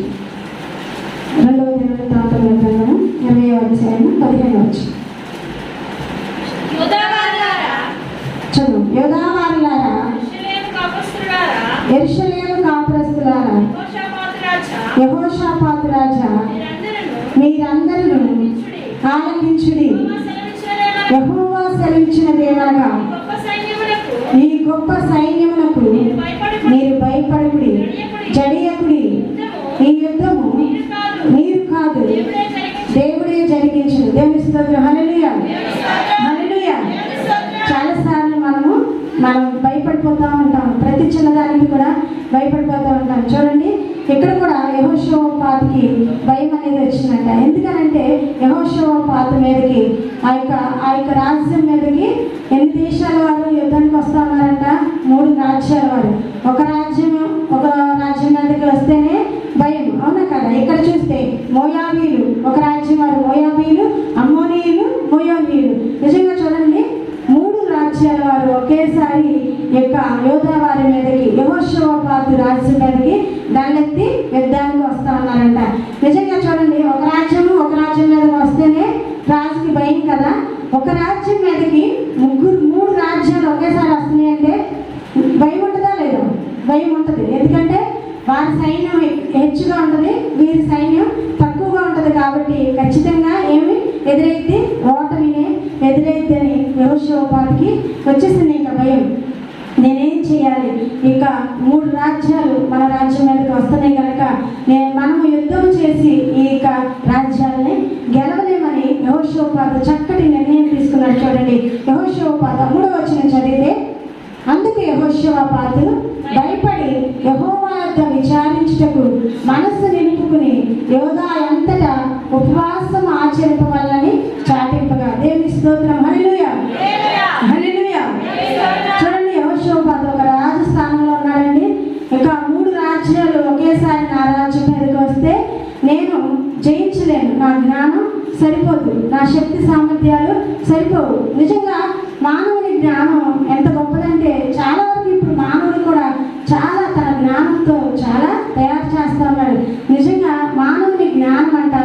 2వ దినవృత్తాంతముల గ్రంథము 20వ అధ్యాయము 15వ వచనం. యోధావారులారా, యెరూషలేము కాపురస్తులారా, యెహోషాపాతు రాజా, మీరందరూ ఆలకించుడి. యెహోవా సెలవిచ్చినదేమనగా గొప్ప సైన్యములకు ఈ గొప్ప సైన్యమునకు మీరు భయపడకుడి, జడియకుడి. ఈ యుద్ధము మీరు కాదు, దేవుడే జరిగించును. దేవుని స్తోత్రం. హల్లెలూయా, హల్లెలూయా. చాలాసార్లు మనం భయపడిపోతూ ఉంటాం, ప్రతి చిన్నదానికి కూడా భయపడిపోతూ ఉంటాం. చూడండి, ఇక్కడ కూడా యెహోషువపాతుకి భయం అనేది వచ్చిందంట. ఎందుకనంటే యెహోషువపాతు మీదకి ఆ యొక్క రాజ్యం మీదకి ఎన్ని దేశాల వారు యుద్ధానికి వస్తూ ఉన్నారంట? 3 రాజ్యాల వారు. ఒక రాజ్యం మీదకి వస్తేనే భయం, అవునా కదా? ఇక్కడ చూస్తే మోయాబీలు ఒక రాజ్యం వారు, మోయాబీలు, అమ్మోనీయులు, మోయాబీలు. నిజంగా చూడండి, 3 రాజ్యాల వారు ఒకేసారి యొక్క యోధా వారి మీదకి, యెహోషువపాతు రాజ్యం మీదకి దండెత్తి యుద్ధానికి వస్తా ఉన్నారంట. నిజంగా చూడండి, ఒక రాజ్యం మీదకి వస్తేనే రాజుకి భయం కదా. ఒక రాజ్యం మీదకి 3 రాజ్యాలు ఒకేసారి వస్తున్నాయి అంటే భయం ఉంటుందా లేదా? భయం ఉంటుంది. ఎందుకంటే వారి సైన్యం హెచ్చుగా ఉంటుంది, వీరి సైన్యం తక్కువగా ఉంటుంది. కాబట్టి ఖచ్చితంగా ఏమి ఎదురైతే ఓటమినే ఎదురైతే అని యెహోషువపాతుకి వచ్చేసింది ఇంకా భయం. నేనేం చేయాలి? ఇక 3 రాజ్యాలు మన రాజ్యం మీదకి వస్తున్నాయి కనుక మనము యుద్ధం చేసి ఈ రాజ్యాలని గెలవలేమని యెహోషువపాతు చక్కటి నిర్ణయం తీసుకున్నాడు. చూడండి, యెహోషువపాతు 3వ వచనం చదివితే, అందుకు యెహోషువపాతు భయపడి యెహోవా యొద్ద విచారించుటకు మనస్సు నిలుపుకుని యోధా అంతటా ఉపవాసం ఆచరింపవలనని చాటింపగా. దేవుని స్తోత్రం. హల్లెలూయా, హల్లెలూయా. చూడండి, యెహోషువపాతు ఒక రాజు స్థానంలో ఉన్నాడండి. ఇక 3 రాజ్యాలు ఒకేసారి నా రాజ్యం మీదకి వస్తే నేను జయించలేను, నా జ్ఞానం సరిపోదు, నా శక్తి సామర్థ్యాలు సరిపోవు. నిజంగా మానవుని జ్ఞానం ఎంత గొప్పదంటే చాలా వరకు ఇప్పుడు మానవుడు కూడా చాలా తన జ్ఞానంతో చాలా తయారు చేస్తా ఉన్నాడు. నిజంగా మానవుని జ్ఞానం అంట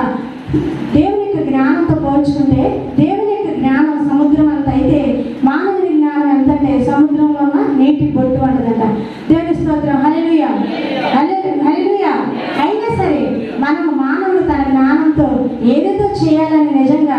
దేవుని యొక్క జ్ఞానంతో పోల్చుకుంటే దేవుని యొక్క జ్ఞానం సముద్రం అంత అయితే మానవుని జ్ఞానం ఎంతంటే సముద్రంలో ఉన్న నీటి బొట్టు అంటదంట. దేవుని స్తోత్రం. హల్లెలూయా, హల్లెలూయా. అయినా సరే మనం మానవుడు తన జ్ఞానంతో ఏదేదో చేయాలని, నిజంగా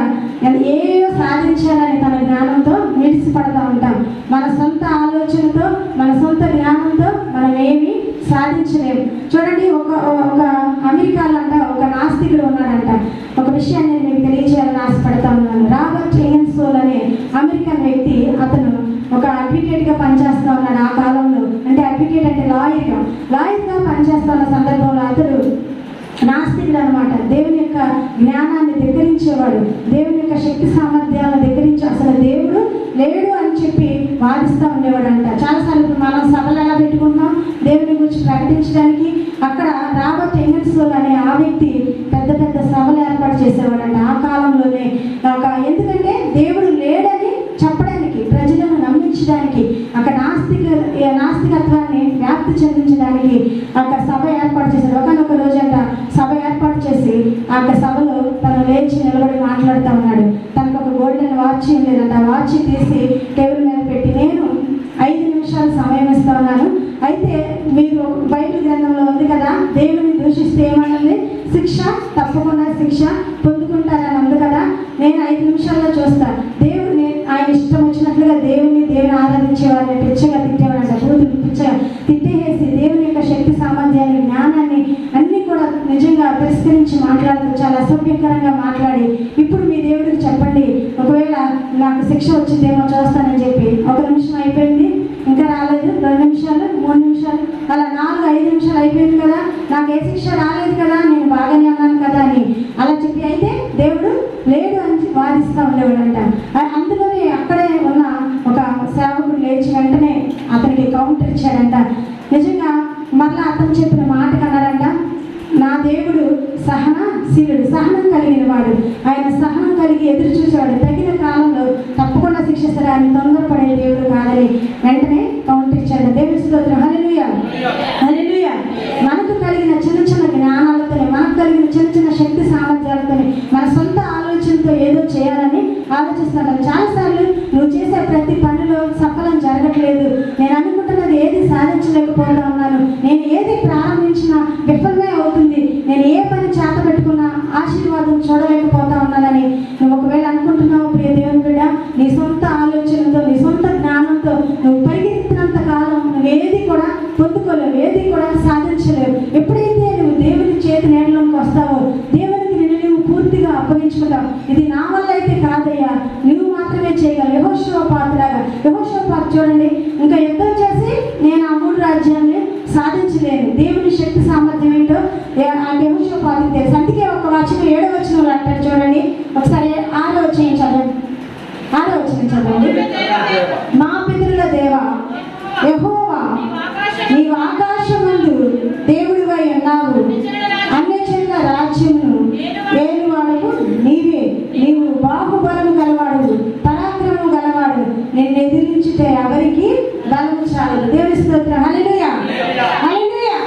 ఏదో సాధించాలని తన జ్ఞానంతో మిడిసిపడతా ఉంటాం. మన సొంత ఆలోచనతో, మన సొంత జ్ఞానంతో మనం ఏమి సాధించలేము. చూడండి, ఒక అమెరికాలో అంట ఒక నాస్తికుడు ఉన్నాడంట. ఒక విషయాన్ని నేను మీకు తెలియజేయాలని ఆశపడతా ఉన్నాను. రాబర్ట్ ఇంగెన్సోల్ అనే అమెరికన్ వ్యక్తి, అతను ఒక అడ్వకేట్గా పనిచేస్తూ ఉన్నాడు ఆ కాలంలో. అంటే అడ్వకేట్ అంటే లాయర్గా పనిచేస్తున్న సందర్భంలో అతడు నాస్తికుడు అనమాట. దేవుని యొక్క జ్ఞానాన్ని ధిక్కరించేవాడు, దేవుని యొక్క శక్తి సామర్థ్యాలను ధిక్కరించి అసలు దేవుడు లేడు అని చెప్పి వాదిస్తూ ఉండేవాడు అంట. చాలాసార్లు మనం సభలు ఎలా పెట్టుకుంటున్నాం దేవుని గురించి ప్రకటించడానికి, అక్కడ రాబర్ట్ ఇంగెన్సోల్ అనే ఆ వ్యక్తి పెద్ద పెద్ద సభలు ఏర్పాటు చేసేవాడంట ఆ కాలంలోనే. ఎందుకంటే దేవుడు లేడని చెప్పడానికి, ప్రజలను నమ్మించడానికి, అక్కడ నాస్తికత్వాన్ని వ్యాప్తి చెందించడానికి అక్కడ సభ ఏర్పాటు చేశాడు. ఒకనొక రోజంట సభ ఏర్పాటు చేసి ఆ సభలో తను లేచి నిలబడి మాట్లాడుతూ ఉన్నాడు. తనకు ఒక గోల్డెన్ వాచ్ ఉండేదంట. ఆ వాచ్ తీసి టేబుల్ మీద పెట్టి, నేను 5 నిమిషాలు సమయం ఇస్తా ఉన్నాను, అయితే మీరు బైబిల్ గ్రంథంలో ఉంది కదా, దేవుని దూషిస్తే ఏమన్నది? శిక్ష, తప్పకుండా శిక్ష పొందుకుంటారని ఉంది కదా, నేను 5 నిమిషాల్లో చూస్తా. దేవుడిని ఆయన ఇష్టం వచ్చినట్లుగా దేవుని ఆరాధించే వారిని పిచ్చగా తిట్టేవాడంట. బూతులు పిచ్చగా తిట్టేసి దేవుని యొక్క శక్తి సామర్థ్యాన్ని, జ్ఞానాన్ని అన్నీ కూడా నిజంగా తిరస్కరించి మాట్లాడుతూ చాలా అసభ్యకరంగా మాట్లాడి, ఇప్పుడు మీ దేవుడికి చెప్పండి, ఒకవేళ నాకు శిక్ష వచ్చిందేమో చూస్తానని చెప్పి 1 నిమిషం అయిపోయింది, ఇంకా రాలేదు, 2 నిమిషాలు, 3 నిమిషాలు, అలా 4, 5 నిమిషాలు అయిపోయింది కదా, నాకు ఏ శిక్ష రాలేదు కదా, నేను బాగానే ఉన్నాను కదా అని అలా చెప్పి, అయితే దేవుడు లేడు అని వాదిస్తూ ఉండేవాడంట. అందులోనే అక్కడే ఉన్న ఒక సేవకుడు లేచి వెంటనే అతనికి కౌంటర్ ఇచ్చాడంట. నిజంగా మరలా అతను చెప్పిన మాట కన్నాడంట, నా దేవుడు సహనశీలుడు, సహనం కలిగిన వాడు, ఆయన సహనం కలిగి ఎదురు చూసేవాడు, తగిన కాలంలో తప్పకుండా శిక్షిస్తాడు, ఆయన తొందరపడే దేవుడు కాదని వెంటనే కౌంటర్ ఇచ్చాడు. దేవుని స్తోత్రం. హల్లెలూయా, హల్లెలూయా. మనకు కలిగిన చిన్న చిన్న జ్ఞానాలతోనే, మనకు కలిగిన చిన్న చిన్న శక్తి సామర్థ్యాలతోనే, మన సొంత ఆలోచనతో ఏదో చేయాలని ఆలోచిస్తున్నాను. చాలాసార్లు నువ్వు చేసే ప్రతి పనిలో సఫలం జరగట్లేదు, నేను అనుకుంటున్నది ఏది సాధించలేకపోతా ఉన్నాను, నేను ఏది ప్రారంభించినా విఫలమే అవుతుంది, నేను ఏ పని చేత పెట్టుకున్నా ఆశీర్వాదం చూడలేకపోతా ఉన్నానని నువ్వు ఒకవేళ అనుకుంటున్నావు ప్రియ దేవుని బిడ్డ, నీ సొంత ఆలోచన ఇది నా వల్ల అయితే కాదయ్యా, నువ్వు మాత్రమే చేయగలవు. యెహోషువపాతులాగా, యెహోషువపాతు చూడండి, ఇంకా యుద్ధం చేసి నేను ఆ 3 రాజ్యాన్ని సాధించలేను. దేవుని శక్తి సామర్థ్యం ఏంటో ఆ యెహోషువపాతుకు తెలుసు. అందుకే ఒక వచనం 7వ వచనంలో అంటారు చూడండి, ఒకసారి 6వ వచనం చదవండి. 6వ వచనం చదవండి. మా పితరుల దేవా యెహోవా, నీవు ఆకాశమందు దేవుడివై ఉన్నావు, అన్యజనుల రాజ్యమును ఏలువాడవు నీవే. నీవు బాహుబలము గలవాడు, పరాక్రమము గలవాడు, నిన్ను ఎదిరించుటే ఎవరికి బలము చాలదు. దేవుని స్తోత్రం. హల్లెలూయా, హల్లెలూయా.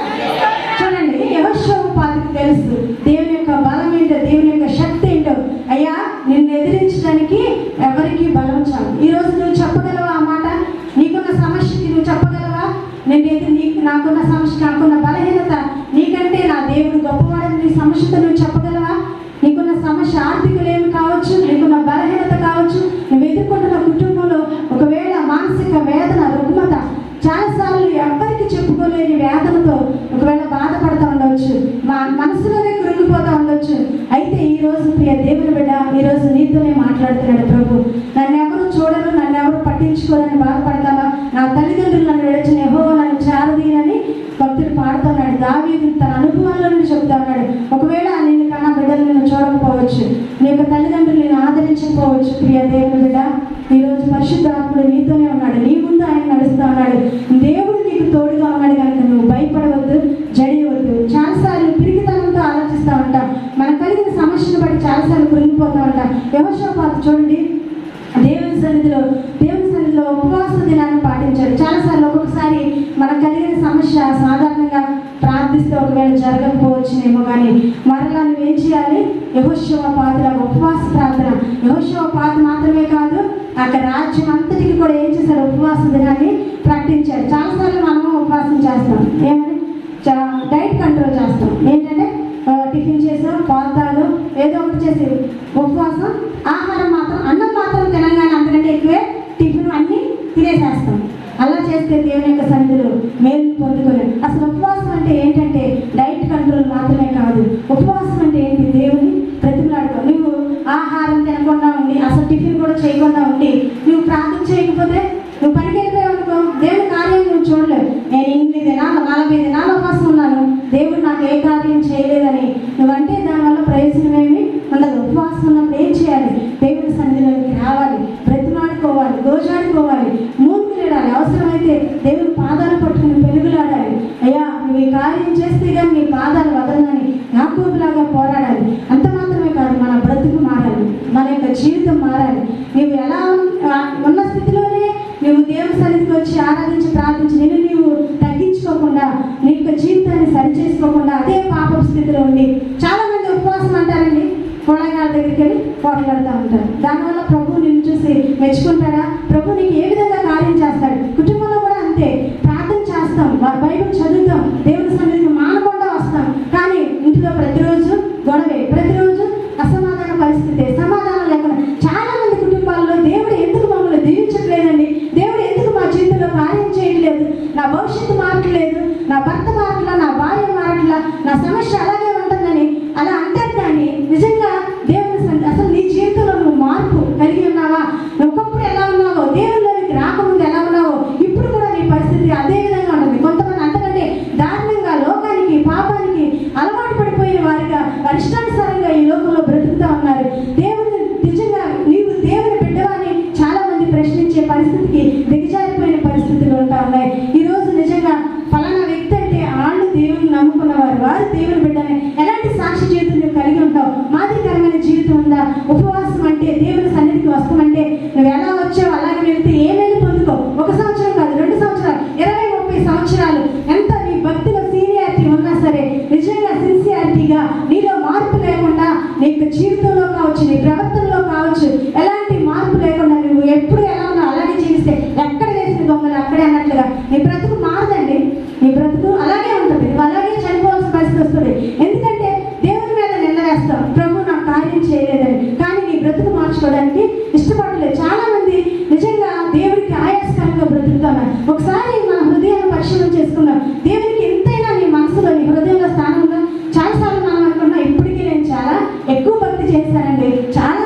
చూడండి, యెహోషువపాతుకు తెలుసు దేవుని యొక్క బలం ఏంటో, దేవుని యొక్క శక్తి ఏంటో. అయ్యా, నిన్ను ఎదిరించడానికి ఎవరికి బలం చాలు. ఈరోజు నువ్వు చెప్పగలవా ఆ మాట? నీకున్న సమస్యకి నువ్వు చెప్పగలవా? నాకున్న సమస్య, నాకున్న బలహీనత నీకంటే నా దేవుడు గొప్పవాడని నీ సమస్యతో నువ్వు చెప్పగలవా? నీకున్న సమస్య ఆర్థికలేమి కావచ్చు, నీకున్న బలహీనత కావచ్చు, నువ్వు ఎదుర్కొంటున్న కుటుంబంలో ఒకవేళ మానసిక వేదన, రుగ్మత, చాలాసార్లు ఎవ్వరికి చెప్పుకోలేని వేదనతో ఒకవేళ బాధపడుతూ ఉండవచ్చు, మనసులోనే కృంగిపోతూ ఉండొచ్చు. అయితే ఈరోజు ప్రియ దేవుని బిడ్డ, ఈరోజు నీతోనే మాట్లాడుతున్నాడు ప్రభు. నన్ను ఎవరు చూడరు, నన్ను ఎవరు పట్టించుకోరని బాధపడతావా? నా తల్లిదండ్రులు నన్ను విడిచిన యెహోవా నన్ను చేరదీయనని భక్తుడు పాడుతున్నాడు. దావీదు తన అనుభవాల్లో నుండి చెప్తా ఉన్నాడు. ఒకవేళ నిన్ను కన్నా బిడ్డలు నిన్ను చూడకపోవచ్చు, నీ యొక్క తల్లిదండ్రులు నిన్ను ఆదరించకపోవచ్చు. ప్రియ దేవుని బిడ్డ, ఈరోజు పరిశుద్ధాత్ముడు నీతోనే ఉన్నాడు, నీ ముందు ఆయన నడుస్తూ ఉన్నాడు. దేవుడు నీకు తోడుగా ఉన్నాడు కనుక నువ్వు భయపడవద్దు, జడియవద్దు. చాలాసార్లు పిరికితనంతో ఆలోచిస్తూ ఉంటాం, మనకు కలిగిన సమస్యను బట్టి చాలాసార్లు కృంగిపోతూ ఉంటాం. యెహోషువపాతు చూడండి, దేవుని సన్నిధిలో ఉపవాస దినాన్ని పాటించాడు. చాలాసార్లు ఒక్కొక్కసారి మనకు కలిగిన సమస్య సాధారణంగా ప్రార్థిస్తే ఒకవేళ జరగకపోవచ్చునేమో, కానీ మరలా నువ్వేం చేయాలి? యెహోషువపాతులాగా ఉపవాస ప్రార్థన. యెహోషువపాతు మాత్రమే కాదు, అక్కడ రాజ్యం అంతటికి కూడా ఏం చేశారు? ఉపవాస దినాన్ని ప్రకటించారు. చాలాసార్లు మనము ఉపవాసం చేస్తాం, ఏమని డైట్ కంట్రోల్ చేస్తాం. ఏంటంటే టిఫిన్ చేసాం, పాలు తాగు, ఏదో ఒకటి చేసి ఉపవాసం. ఆహారం మాత్రం, అన్నం మాత్రం తినగానే అంతకంటే ఎక్కువే టిఫిన్ అన్నీ తినేసేస్తాం. అలా చేస్తే దేవుని యొక్క సన్నిధిలో మేలు పొందుకోలేదు. అసలు ఉపవాసం అంటే ఏంటంటే డైట్ కంట్రోల్ మాత్రమే కాదు. ఉపవాసం అంటే ఏంటి? దేవుని ప్రతిమలాడుకో. నువ్వు ఆహారం తినకుండా ఉండి, అసలు టిఫిన్ కూడా చేయకుండా ఉండి, నువ్వు ప్రార్థన చేయకపోతే, నువ్వు పనికి వెళ్ళిపోయావు అనుకో, దేవుని కార్యం నువ్వు చూడలేవు. నేను 8 దినాలు 40 దినాలు ఉపవాసం ఉన్నాను, దేవుడు నాకు ఏ కార్యం చేయలేదని నువ్వంటే దానివల్ల ప్రయోజనమేమి ఉండదు. ఉపవాసం ఉన్నప్పుడు ఏం చేయాలి? దేవుని సన్నిధిలోకి రావాలి, బ్రతిమాడుకోవాలి, గోజాడుకోవాలి, మూర్ఖులేడాలి. అవసరమైతే దేవుని పాదాలు పట్టుకుని పెరుగులాడాలి. అయ్యా, నువ్వు ఈ కార్యం చేస్తే కానీ నీ పాదాలు వదలని యాకోబులాగా పోరాడాలి. అంత మాత్రమే కాదు, మన బ్రతుకు మారాలి, మన యొక్క జీవితం మారాలి. నువ్వు ఎలా ఉన్న స్థితిలోనే నువ్వు దేవుని సన్నిధికి వచ్చి ఆరాధించి ప్రార్థించి నిన్ను నీవు తగ్గించుకోకుండా, నీ యొక్క జీవితాన్ని సరిచేసుకోకుండా అదే పాప స్థితిలో ఉండి, చాలా మంది ఉపవాసం అంటారండి, కూరగాయల దగ్గరికి వెళ్ళి పోట్లాడుతూ ఉంటారు. దానివల్ల ప్రభు నిన్ను చూసి మెచ్చుకుంటాడా? ప్రభు నీకు ఏ విధంగా కార్యం చేస్తాడు? కుటుంబంలో కూడా అంతే, ప్రార్థన చేస్తాం, బైబిల్ చదువుతాం, దేవుని సన్నిధికి మానకుండా వస్తాం, కానీ ఇంట్లో ప్రతిరోజు గొడవే, ప్రతిరోజు అసమాధాన పరిస్థితి, సమాధానం లేకుండా. చాలా మంది కుటుంబాల్లో దేవుడు ఎందుకు మమ్మల్ని దీవించట్లేదండి, దేవుడు ఎందుకు మా జీవితంలో కార్యం చేయట్లేదు, నా భవిష్యత్తు మారట్లేదు, నా భర్త మారట్లా, నా భార్య మారట్లా, నా సమస్య అలాగే ఉంటుందని అలా అంటారు. కానీ నిజంగా దేవుని అసలు నీ జీవితంలో నువ్వు మార్పు కలిగి ఉన్నావా? నువ్వు ఒకప్పుడు ఎలా ఉన్నావో, దేవుళ్ళకి రాకముందు ఎలా ఉన్నావో, ఇప్పుడు కూడా నీ పరిస్థితి అదే విధంగా ఉంటుంది. కొంతమంది అంతకంటే దారుణంగా లోకానికి, పాపానికి అలవాటు పడిపోయిన వారిగా, ఇష్టానుసారంగా ఈ లోకంలో బ్రతుకుతూ ఉన్నారు. దేవుడు నిజంగా నీవు దేవుని బిడ్డవాని చాలా మంది ప్రశ్నించే పరిస్థితికి దిగజారిపోయిన పరిస్థితులు ఉంటా ఉన్నాయి. ఈరోజు నిజంగా ఫలానా వ్యక్తి అంటే వాళ్ళు దేవుని నమ్ముకున్నవారు, వారు దేవుని బిడ్డని ఎలాంటి సాక్షి జీవితం నువ్వు కలిగి ఉంటావు? మాదిరికరమైన జీవితం ఉందా? ఉపవాసం అంటే, దేవుని సన్నిధికి వస్తామంటే నువ్వు ఎలా వచ్చావు అలాగే వెళ్తే ఏమేమి పొందుకో. 1 సంవత్సరం కాదు, 2 సంవత్సరాలు, 20-30 సంవత్సరాలు, ఎంత నీ భక్తిలో సీనియారిటీ ఉన్నా సరే, నిజంగా సిన్సియారిటీగా నీలో మార్పు లేకుండా, నీ యొక్క జీవితంలో కావచ్చు, నీ ప్రవర్తనలో కావచ్చు, ఎలాంటి మార్పు లేకుండా నువ్వు ఎప్పుడు ఎలా ఉన్నావు అలాగే జీవిస్తే, ఎక్కడ వేసిన దొంగలు అక్కడే అన్నట్లుగా నీ బ్రతుకు మారదండి. నీ బ్రతుకు అలాగే ఉంటుంది, నువ్వు అలాగే చనిపోవాల్సిన పరిస్థితి వస్తుంది. ఎందుకంటే దేవుని మీద నింద వేస్తావు, ప్రభు నాకు కార్యం చేయలేదని, కానీ నీ బ్రతుకు మార్చుకోవడానికి ఇష్టపడలేదు. చాలా మంది నిజంగా దేవుడికి ఆయాస్కరంగా బ్రతుకుతున్నారు. ఒకసారి మన హృదయాన్ని పరిశీలన చేసుకున్నాం, దేవునికి ఎంతైనా నీ మనసులో, నీ హృదయంలో స్థానంలో. చాలాసార్లు మనం అనుకున్నాం, ఇప్పటికీ నేను చాలా ఎక్కువ భక్తి చేశానండి, చాలా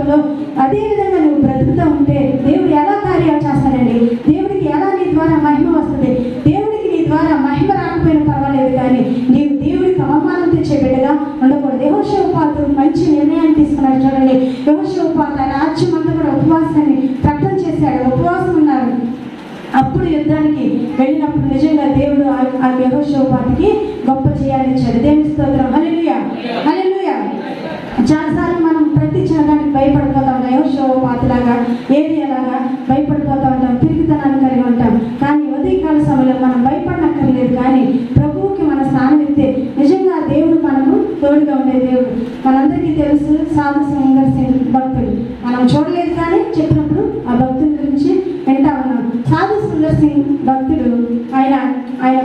జీవితంలో అదే విధంగా నువ్వు బ్రతుకుతూ ఉంటే దేవుడు ఎలా కార్యాలు చేస్తాడండి. దేవుడికి ఎలా నీ ద్వారా మహిమ వస్తుంది. దేవుడికి నీ ద్వారా మహిమ రాకపోయినా పర్వాలేదు, కానీ నీవు దేవుడికి అవమానం తెచ్చే బిడ్డగా ఉండకూడదు. యెహోషాపాతు మంచి నిర్ణయాన్ని తీసుకున్నాడు. చూడండి, యెహోషాపాతు ఆ రాజ్యం అంతా కూడా ఉపవాసాన్ని ప్రకటన చేశాడు. ఉపవాసం ఉన్నారు. అప్పుడు యుద్ధానికి వెళ్ళినప్పుడు నిజంగా దేవుడు ఆ యెహోషాపాతుకి గొప్ప చేయాలని ఇచ్చాడు. దేవుని స్తోత్రం. హల్లెలూయా, హల్లెలూయా. చాలాసార్లు మనం ప్రతి చిన్నదానికి భయపడిపోతా ఉంటాం. యెహోషాపాతులాగా ఏలియాలాగా భయపడిపోతూ ఉంటాం, పిరికితనాన్ని కలిగి ఉంటాం. కానీ ఉదయకాల సమయంలో మనం భయపడనక్కర్లేదు, కానీ ప్రభువుకి మన స్థానం ఇస్తే నిజంగా దేవుడు మనకు తోడుగా ఉండే దేవుడు. మనందరికీ తెలుసు సాధు సుందర్ సింగ్ భక్తుడు. మనం చూడలేదు, కానీ చెప్పినప్పుడు ఆ భక్తుల గురించి వింటా ఉన్నాం. సాధు సుందర్ సింగ్ భక్తుడు ఆయన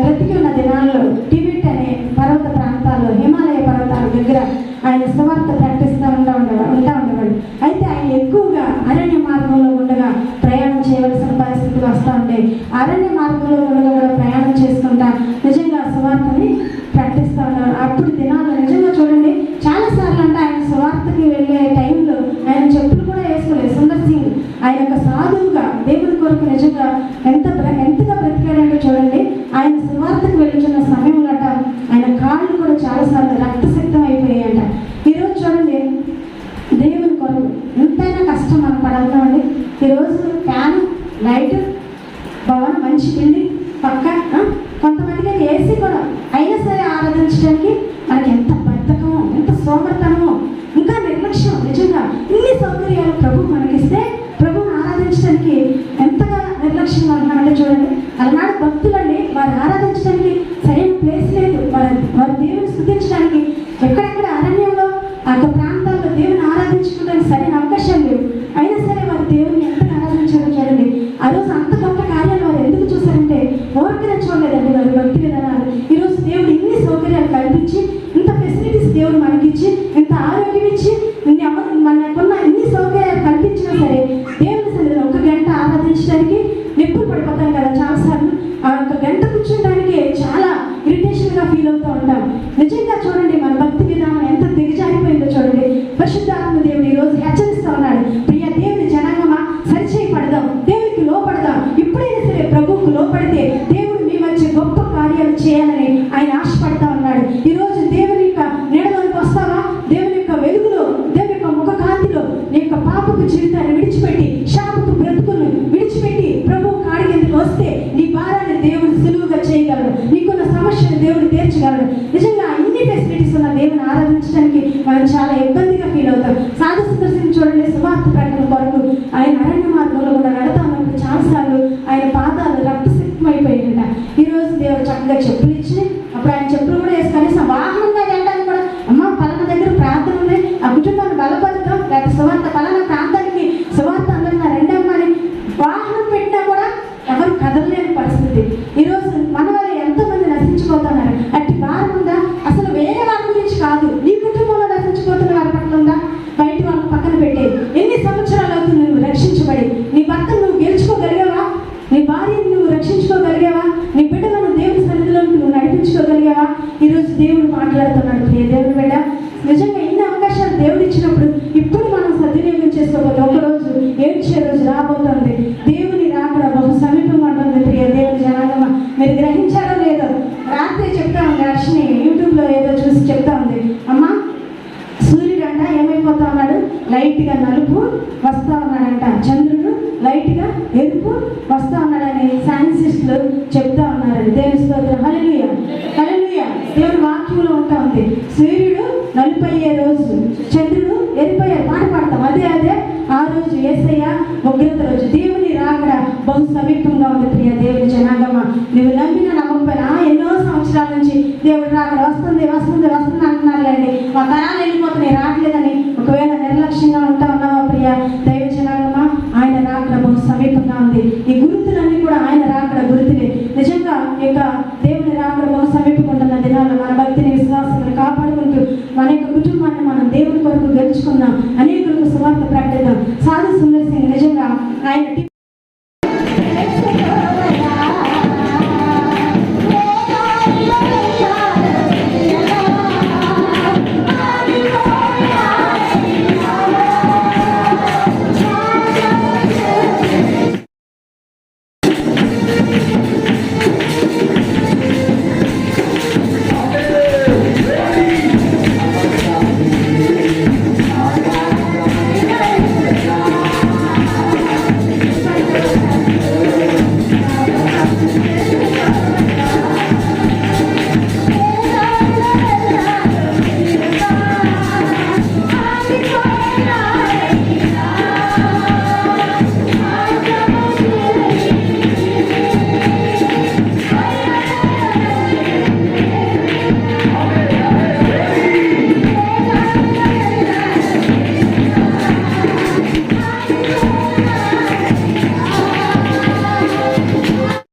బ్రతికి ఉన్న దినాల్లో టిబెట్ అనే పర్వత ప్రాంతాల్లో, హిమాలయ పర్వతాల దగ్గర ఆయన సువార్త ప్రకటిస్తూ ఉండేవాడు. అయితే ఆయన ఎక్కువగా అరణ్య మార్గంలో ఉండగా ప్రయాణం చేయవలసిన పరిస్థితులు వస్తూ ఉంటాయి. అరణ్య మార్గంలో ఉండగా కూడా ప్రయాణం చేసుకుంటా నిజంగా సువార్తని ప్రకటిస్తూ ఉంటారు. అప్పుడు దినాల్లో నిజంగా చూడండి, చాలాసార్లు అంటే ఆయన సువార్తకి వెళ్ళే టైంలో ఆయన చెప్పులు కూడా వేసుకోలేదు. సుందర్ సింగ్ ఆయన ఒక సాధువుగా దేవుని కొరకు నిజంగా ఎంతగా బ్రతికాడంటే చూడండి, ఆయన సువార్తకు వెళ్తున్న సమయంలో ఆయన కాళ్ళు కూడా చాలాసార్లు రక్తసిక్తం అయిపోయాయంట. ఈరోజు చూడండి, దేవుని కొరకు ఎంతైనా కష్టం మనం పడుతున్నామండి. ఈరోజు ఫ్యాన్, లైట్, భవనం, మంచి బిల్డింగ్ పక్క, కొంతమందికి ఏసీ కూడా అయినా సరే ఆరాధించడానికి మనకి ఎంత బద్ధకమో, ఎంత సోమర్థనమో, ఇంకా నిర్లక్ష్యం. నిజంగా ఇన్ని సౌకర్యాలు ప్రభు మనకిస్తే ప్రభువుని ఆరాధించడానికి ఎంతగా నిర్లక్ష్యంగా ఉన్నామంటే చూడండి. అలనాడు భక్తులండి, వారు ఆరాధించడానికి సరైన ప్లేస్ లేదు. వారు దేవుని స్తుతించడానికి ఎక్కడెక్కడ అరణ్యంలో ఆ ప్రాంతాల్లో దేవుని ఆరాధించుకోవడానికి సరైన అవకాశాలు లేవు. అయినా సరే వారు దేవుని ఎంతగా ఆరాధించారో చూడండి. ఆ రోజు అంత గొప్ప కార్యాలు వారు ఎందుకు చూశారంటే ఓరికనే చూడలేదండి వారి భక్తి విధానాలు. ఈరోజు దేవుడు ఇన్ని సౌకర్యాలు కల్పించి, ఇంత ఫెసిలిటీస్ దేవుడు మనకిచ్చి, ఇంత ఆరోగ్యం ఇచ్చి, మనకున్న ఇన్ని సౌకర్యాలు కల్పించినా సరే దేవుని సన్నిధిలో 1 గంట ఆరాధించడానికి నిప్పులు పడిపోతాం కదా. చాలాసార్లు ఆ 1 గంట కూర్చోడానికి చాలా ఇరిటేషన్గా ఫీల్ అవుతూ ఉంటాం. నిజంగా చూడండి, మన భక్తి విధానం ఎంత దిగజారిపోయిందో చూడండి. పరిశుద్ధాత్మ దేవుడు ఈరోజు హెచ్చరిస్తూ ఉన్నాడు. ప్రియ దేవుని జనాంగమా, సరిచేయబడదాం, దేవునికి లోపడదాం. ఇప్పుడైనా సరే ప్రభువుకు లోపడితే దేవుడు మీ మధ్య గొప్ప కార్యాలు చేయాలని ఆయన ఆశపడతా ఉన్నాడు. ఈరోజు దేవుని యొక్క నీడలోకి వస్తావా? దేవుని యొక్క వెలుగులో, దేవుని యొక్క ముఖ కాంతిలో నీ యొక్క పాపపు జీవితాన్ని విడిచిపెట్టి, శాపపు బ్రతుకులను విడిచిపెట్టి ప్రభువు కాడి కిందకి వస్తే నీ భారాన్ని దేవుడు సులువుగా చేయగలడు. నీకున్న సమస్యను దేవుడు తీర్చగలడు. నిజంగా ఇన్ని ఫెసిలిటీస్ ఉన్న దేవుని ఆరాధించడానికి మనం చాలా ఇబ్బందిగా ఫీల్ అవుతాం. సాధు సుందర్ సింగ్ చూడండి, సువార్త ప్రకటన కొరకు ఆయన అరణ్య మార్గంలో కూడా వెళతా ఉన్నప్పుడు చాలాసార్లు ఆయన పాదాలు రక్తసిక్తమైపోయాయంట. ఈరోజు దేవుడు చక్కగా చెప్పులు ఇచ్చి, అప్పుడు ఆయన చెప్పులు కూడా వేసి కనీసం వాహనంగా వెళ్ళడానికి కూడా, అమ్మ పలానా దగ్గర ప్రార్థన ఉంది, ఆ కుటుంబాన్ని బలపరుతాం, లేకపోతే సువార్త పలానా ప్రాంతానికి సువార్త అందరిన రెండమ్మని వాహనం పెట్టినా కూడా ఎవరు కదలలేని పరిస్థితి. ఈరోజు మన వాళ్ళు ఎంతోమంది నశించిపోతున్నారు. అట్టి భారం ఉందా? అసలు వేరే వాళ్ళ గురించి కాదు, నీ కుటుంబంలో నశించిపోతున్న వారి పట్ల ఉందా? బయట వాళ్ళని పక్కన పెట్టే ఎన్ని సంవత్సరాలు అవుతుంది నువ్వు రక్షించబడి? నీ భర్తను నువ్వు గెలుచుకోగలిగావా? నీ భార్యను నువ్వు రక్షించుకోగలిగావా? నీ బిడ్డలను దేవుని సన్నిధిలోకి నువ్వు నడిపించుకోగలిగావా? ఈరోజు దేవుడు మాట్లాడుతున్నాడు. ప్రియ దేవుని బిడ్డ, నిజంగా ఇన్ని అవకాశాలు దేవుడు ఇచ్చినప్పుడు ఇప్పుడు మనం సద్వినియోగం చేసుకోకపోతే ఒకరోజు ఏడ్చే రోజు రాబోతుంది. దేవుని రాకడ బహు సమీపంగా ఉంటుంది. ప్రియ దేవుని జనాంగమా, మీరు గ్రహించారో లేదో, రాత్రి చెప్తా ఉంది అర్షిని, యూట్యూబ్లో ఏదో చూసి చెప్తా ఉంది, అమ్మ సూర్యుడు అంట ఏమైపోతా ఉన్నాడు, లైట్గా నలుపు వస్తూ ఉన్నాడంట, చంద్రుడు లైట్గా ఎరుపు వస్తూ ఉన్నాడని సైంటిస్టులు చెప్తా ఉన్నారు. దేవుని స్తోత్రం. హల్లెలూయా, హల్లెలూయా. దేవుని వాక్యంలో ఉంటా ఉంది, సూర్యుడు నలుపయ్యే రోజు, చంద్రుడు ఎరిపోయే మాట పాడతాం. అదే ఆ రోజు యేసయ్య ఉగ్రత రోజు. దేవుని రాకడ బహు సమీపంగా ఉంది. ప్రియ దేవుని జనాంగమా, నువ్వు నమ్మిన నమ్మకపోయినా ఎన్నో సంవత్సరాల నుంచి దేవుడు రాకడ వస్తుంది వస్తుంది వస్తుంది అంటున్నారులేండి, మా తరాలు వెళ్ళిపోతున్నాయి రావట్లేదని ఒకవేళ నిర్లక్ష్యంగా ఉంటా ఉన్నావా? ప్రియ దైవ జనాంగమా, ఆయన రాకడ బహు సమీపంగా ఉంది. ఈ గుర్తులన్నీ కూడా ఆయన రాకడ గుర్తులే. నిజంగా ఇక దేవుని రాకడ బహు సమీపంగా ఉంటున్న దినాల్లో మన భక్తిని, విశ్వాసాన్ని కాపాడుకుంటూ మన యొక్క కుటుంబాన్ని మనం దేవుని కొరకు గెలుచుకుందాం, అనేకులకు సువార్త ప్రకటిద్దాం. సాధు సుందర్ సింగ్ నిజంగా ఆయన